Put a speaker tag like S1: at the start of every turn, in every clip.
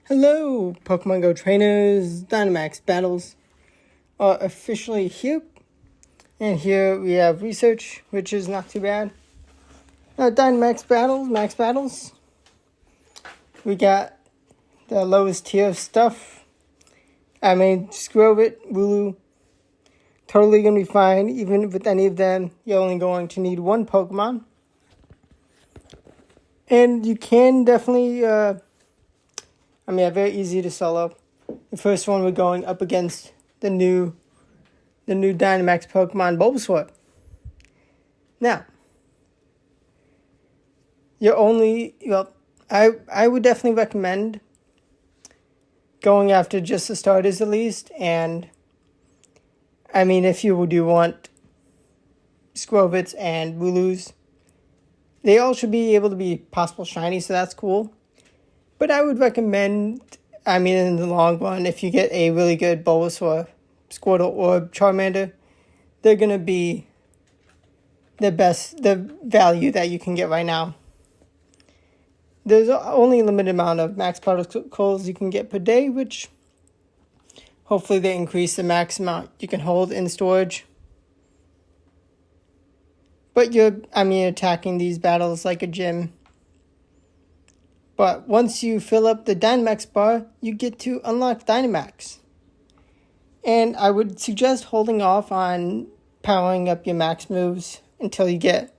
S1: Hello, Pokemon Go trainers. Dynamax battles are officially here. And here we have research, which is not too bad. Dynamax battles, max battles. We got the lowest tier of stuff. Scrub it, Wooloo. Totally gonna be fine. Even with any of them, you're only going to need one Pokemon. And you can definitely, very easy to solo. The first one we're going up against the new Dynamax Pokemon Bulbasaur. Now, I would definitely recommend going after just the starters at least, and if you do want Squirvits and Wooloos, they all should be able to be possible shiny, so that's cool. But I would recommend, in the long run, if you get a really good Bulbasaur, Squirtle, or Charmander, they're going to be the value that you can get right now. There's only a limited amount of max particles you can get per day, which hopefully they increase the max amount you can hold in storage. But you're attacking these battles like a gym. But once you fill up the Dynamax bar, you get to unlock Dynamax. And I would suggest holding off on powering up your max moves until you get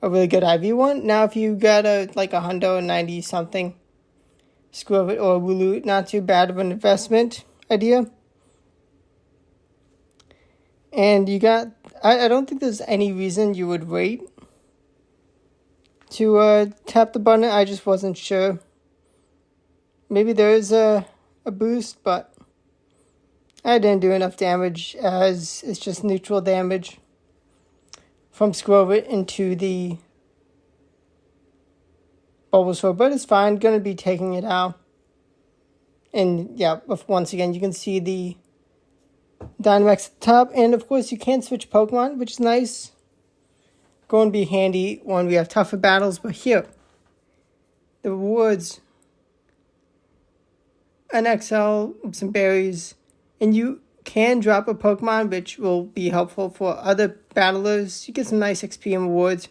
S1: a really good IV one. Now, if you got a 190 something Squirtle or Wooloo, not too bad of an investment idea. And I don't think there's any reason you would wait to tap the button. I just wasn't sure. Maybe there is a boost, but I didn't do enough damage, as it's just neutral damage from Squirtle into the Bulbasaur, but it's fine. Gonna be taking it out. And yeah, once again, you can see the Dynamax at the top, and of course you can switch Pokemon, which is nice. Going to be handy when we have tougher battles, but here, the rewards, an XL, some berries, and you can drop a Pokemon, which will be helpful for other battlers. You get some nice XP and rewards.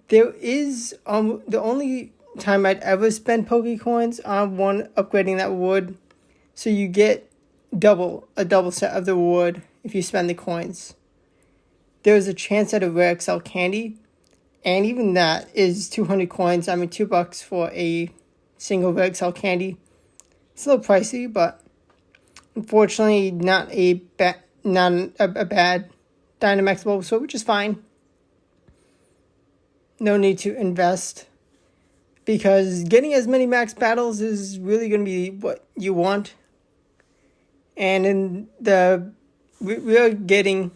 S1: There is the only time I'd ever spend Pokecoins on one upgrading that reward, so you get a double set of the reward if you spend the coins. There's a chance at a rare XL candy, and even that is 200 coins. $2 for a single rare XL candy. It's a little pricey, but unfortunately not a bad Dynamax Bulbasaur, which is fine. No need to invest, because getting as many max battles is really going to be what you want. And we are getting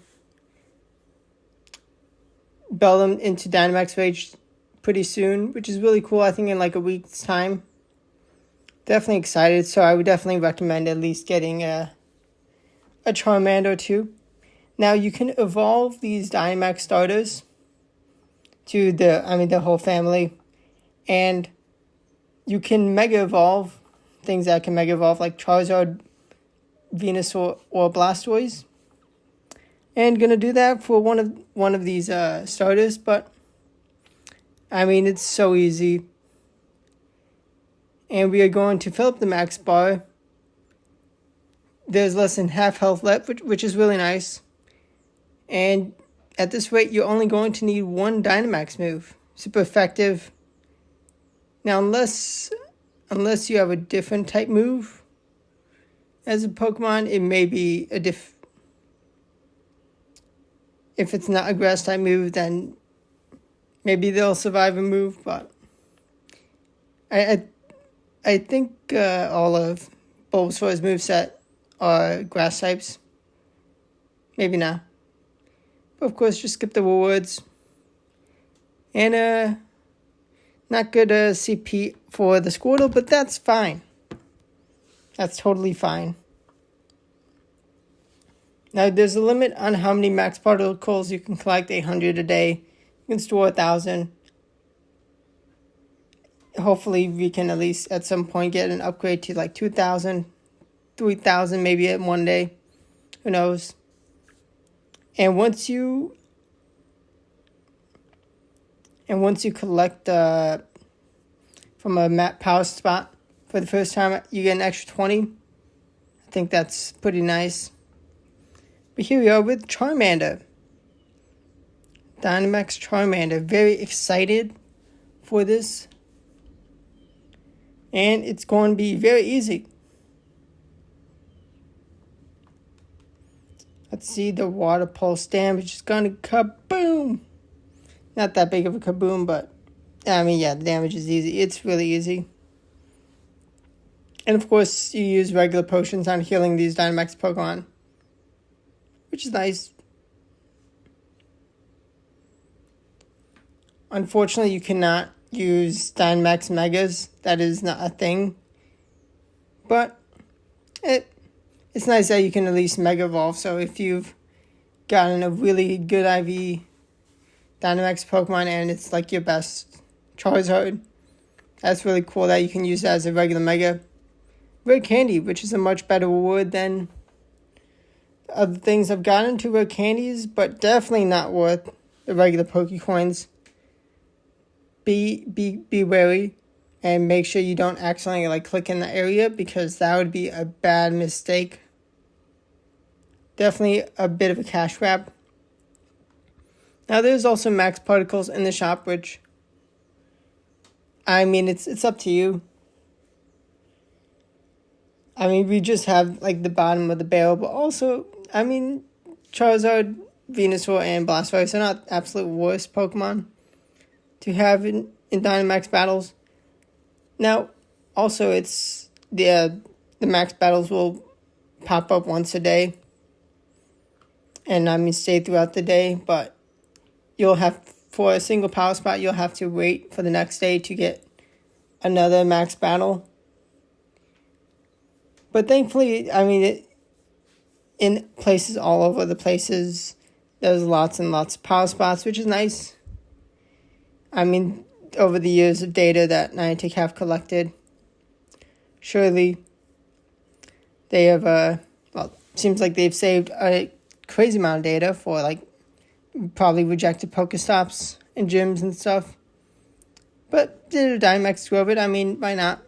S1: Bellum into Dynamax Rage pretty soon, which is really cool. I think in a week's time. Definitely excited, so I would definitely recommend at least getting a Charmander or two. Now you can evolve these Dynamax starters to the whole family, and you can Mega Evolve things that can Mega Evolve, like Charizard, Venusaur, or Blastoise. And gonna do that for one of these starters, but it's so easy. And we are going to fill up the max bar. There's less than half health left, which is really nice. And at this rate, you're only going to need one Dynamax move. Super effective. Now, unless you have a different type move as a Pokemon, it may be if it's not a grass type move, then maybe they'll survive a move. But I think all of Bulbasaur's moveset are grass types. Maybe not. But of course, just skip the rewards. And not good CP for the Squirtle, but that's fine. That's totally fine. Now, there's a limit on how many max particles you can collect. 800 a day. You can store 1,000. hopefully we can at least at some point get an upgrade to like 2,000, 3,000 maybe at one day. Who knows? And once you collect from a map power spot for the first time, you get an extra 20. I think that's pretty nice. But here we are with Charmander. Dynamax Charmander. Very excited for this. And it's going to be very easy. Let's see, the water pulse damage is going to kaboom. Not that big of a kaboom, but I mean, yeah, the damage is easy. It's really easy. And of course, you use regular potions on healing these Dynamax Pokemon, which is nice. Unfortunately, you cannot use Dynamax Megas. That is not a thing. But it's nice that you can at least Mega Evolve. So if you've gotten a really good IV Dynamax Pokemon and it's like your best Charizard, that's really cool that you can use that as a regular Mega. Rare Candy, which is a much better reward than other things I've gotten to rare candies, but definitely not worth the regular Pokecoins. Be wary and make sure you don't accidentally like click in the area, because that would be a bad mistake. Definitely a bit of a cash grab. Now there's also max particles in the shop, which I mean it's up to you. I mean, we just have like the bottom of the barrel, but also, I mean, Charizard, Venusaur, and Blastoise are not absolute worst Pokemon to have in Dynamax battles. Now, also, it's the max battles will pop up once a day, and I mean stay throughout the day, but you'll have, for a single power spot, you'll have to wait for the next day to get another max battle. But thankfully, I mean, in places all over the places, there's lots and lots of power spots, which is nice. I mean, over the years of data that Niantic have collected, surely they have, seems like they've saved a crazy amount of data for, like, probably rejected Pokestops and gyms and stuff. But did a Dynamax grow it? I mean, why not?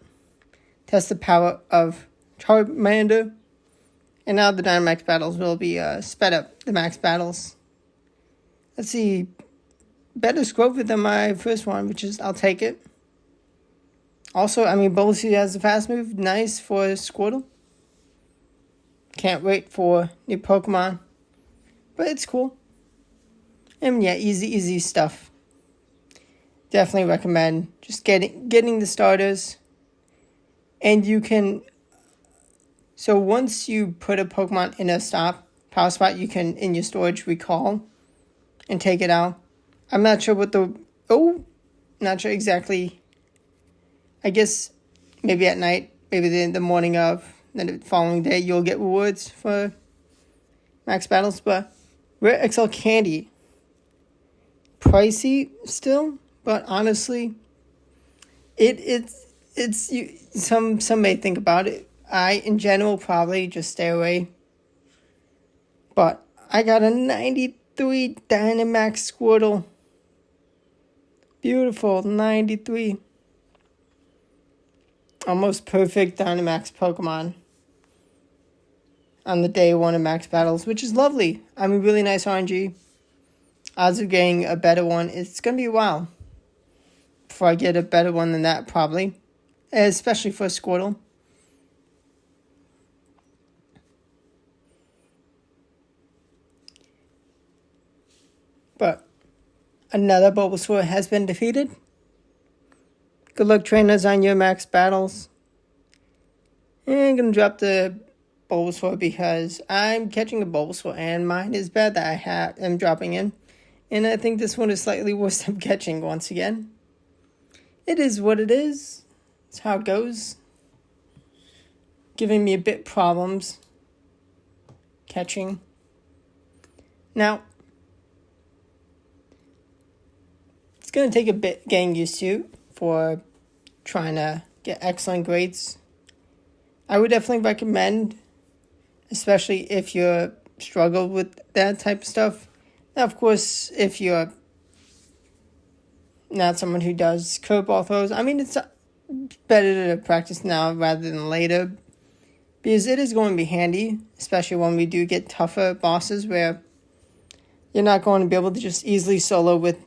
S1: Test the power of Charmander. And now the Dynamax battles will be sped up, the max battles. Let's see. Better Scrover than my first one, which is, I'll take it. Also, I mean, Bulbasaur has a fast move. Nice for Squirtle. Can't wait for new Pokemon. But it's cool. And yeah, easy stuff. Definitely recommend just getting the starters. And you can... So once you put a Pokemon in a power spot, you can, in your storage, recall and take it out. I'm not sure what not sure exactly. I guess maybe at night, maybe the morning of, then the following day, you'll get rewards for max battles. But Rare XL Candy, pricey still, but honestly, some may think about it. I, in general, probably just stay away. But I got a 93 Dynamax Squirtle. Beautiful, 93. Almost perfect Dynamax Pokemon on the day one of max battles, which is lovely. I mean, really nice RNG. Odds of getting a better one, it's going to be a while before I get a better one than that, probably. Especially for Squirtle. But another Bulbasaur has been defeated. Good luck, trainers, on your max battles. And I'm going to drop the Bulbasaur because I'm catching a Bulbasaur and mine is bad that I am dropping in. And I think this one is slightly worse than catching once again. It is what it is. It's how it goes. Giving me a bit problems catching. Now, it's going to take a bit getting used to for trying to get excellent grades, I would definitely recommend, especially if you struggle with that type of stuff. Now, of course, if you're not someone who does curveball throws, I mean, it's better to practice now rather than later, because it is going to be handy, especially when we do get tougher bosses where you're not going to be able to just easily solo with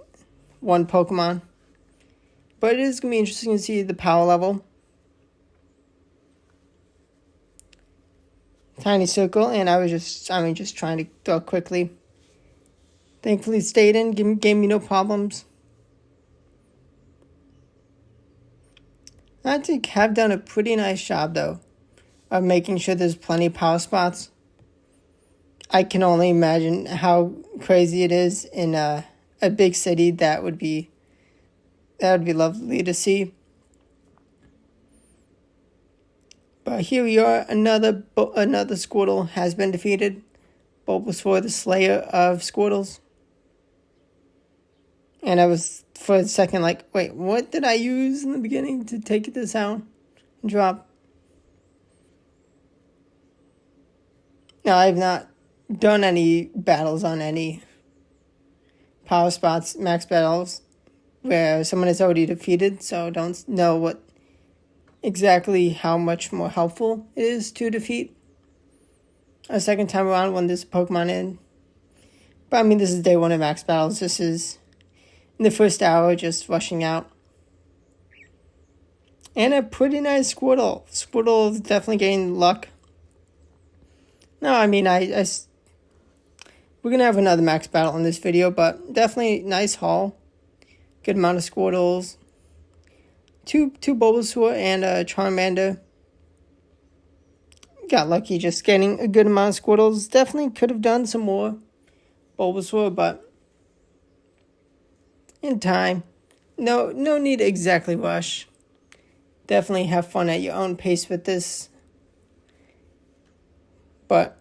S1: one Pokemon. But it is going to be interesting to see the power level. Tiny circle, and I was just trying to throw quickly. Thankfully, it stayed in, gave me no problems. I think have done a pretty nice job, though, of making sure there's plenty of power spots. I can only imagine how crazy it is in a big city. That would be lovely to see. But here we are. Another Squirtle has been defeated. Bulbasaur, the Slayer of Squirtles. And I was for a second like, wait, what did I use in the beginning to take this out and drop? Now, I've not done any battles on any power spots, max battles, where someone is already defeated, so don't know exactly how much more helpful it is to defeat a second time around when there's a Pokemon in. But I mean, this is day one of max battles. This is in the first hour, just rushing out. And a pretty nice Squirtle. Squirtle is definitely getting luck. No, I mean, we're going to have another max battle in this video, but definitely nice haul. Good amount of Squirtles. Two Bulbasaur and a Charmander. Got lucky just getting a good amount of Squirtles. Definitely could have done some more Bulbasaur, but in time. No need to exactly rush. Definitely have fun at your own pace with this. But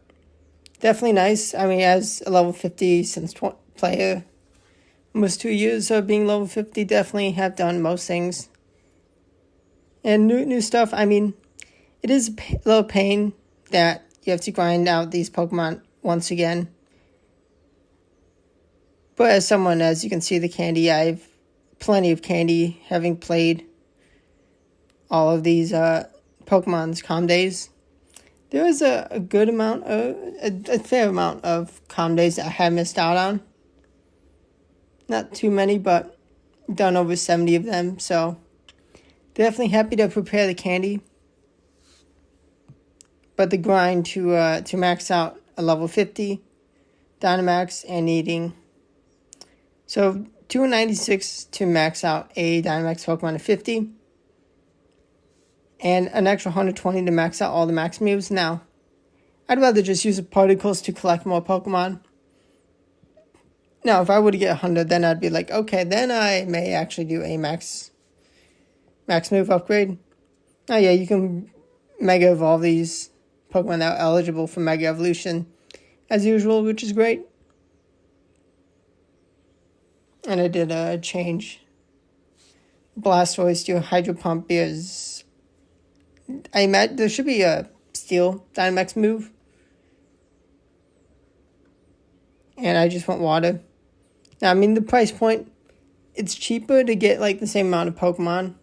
S1: definitely nice. I mean, as a level 50 since player, almost 2 years of being level 50, definitely have done most things. And new stuff, I mean, it is a little pain that you have to grind out these Pokemon once again. But as someone, as you can see the candy, I have plenty of candy, having played all of these Pokemon's Calm Days. There is a good amount, a fair amount of Calm Days that I have missed out on. Not too many, but done over 70 of them, so definitely happy to prepare the candy. But the grind to max out a level 50 Dynamax and needing... So, 296 to max out a Dynamax Pokemon of 50. And an extra 120 to max out all the max moves. Now, I'd rather just use the particles to collect more Pokemon. Now, if I were to get 100, then I'd be like, okay, then I may actually do a max move upgrade. Oh yeah, you can Mega Evolve these Pokemon that are eligible for Mega Evolution as usual, which is great. And I did change Blastoise to a Hydro Pump because I imagine there should be a Steel Dynamax move. And I just went Water. Now, I mean, the price point, it's cheaper to get like the same amount of Pokemon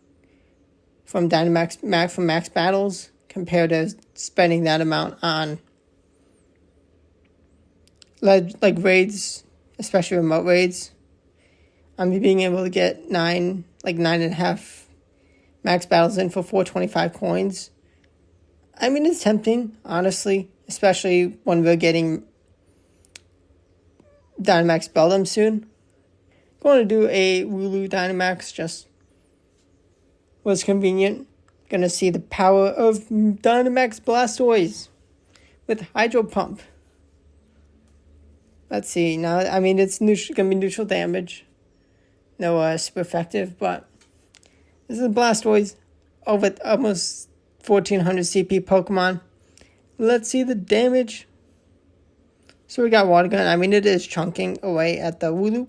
S1: from max battles compared to spending that amount on like raids, especially remote raids. I mean, being able to get 9.5 max battles in for 425 coins. I mean, it's tempting, honestly, especially when we're getting Dynamax Beldum soon. Going to do a Wooloo Dynamax, just was convenient. Gonna see the power of Dynamax Blastoise with Hydro Pump. Let's see, now, I mean, it's gonna be neutral damage. No super effective, but this is a Blastoise over almost 1400 CP Pokemon. Let's see the damage. So we got Water Gun. I mean, it is chunking away at the Wooloo.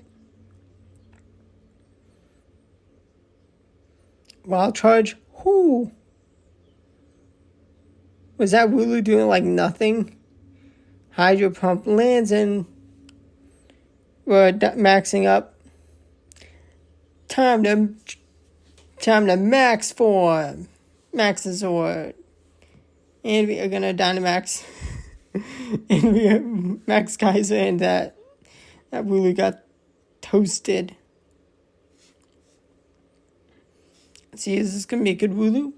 S1: Wild Charge. Whoo! Was that Wooloo doing like nothing? Hydro Pump lands and we're maxing up. Time to max form. Maxazord. And we are gonna Dynamax. And we have Max Kaiser, and that Wooloo got toasted. Let's see, is this gonna be a good Wooloo?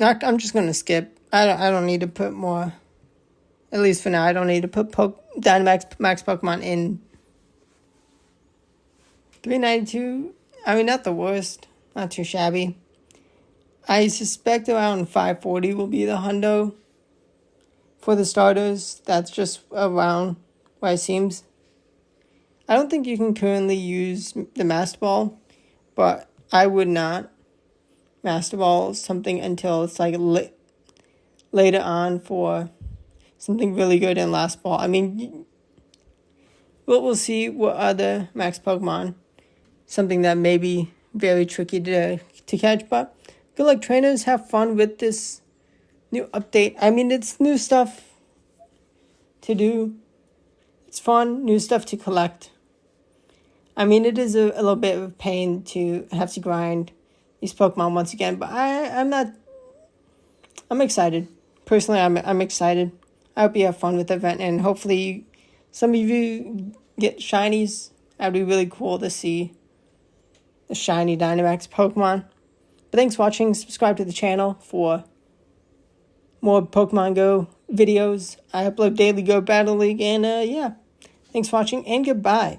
S1: I'm just gonna skip. I don't need to put more. At least for now, I don't need to put Dynamax Max Pokemon in. 392. I mean, not the worst. Not too shabby. I suspect around 540 will be the hundo for the starters. That's just around where it seems. I don't think you can currently use the Master Ball, but I would not Master Ball something until it's like later on for something really good in Last Ball. I mean, we'll see what other Max Pokemon, something that may be very tricky to catch, but good luck, trainers. Have fun with this new update. I mean, it's new stuff to do. It's fun, new stuff to collect. I mean, it is a little bit of a pain to have to grind these Pokemon once again, but I'm excited. Personally, I'm excited. I hope you have fun with the event, and hopefully some of you get shinies. That'd be really cool to see the shiny Dynamax Pokemon. But thanks for watching. Subscribe to the channel for more Pokemon Go videos. I upload daily Go Battle League, and yeah. Thanks for watching, and goodbye.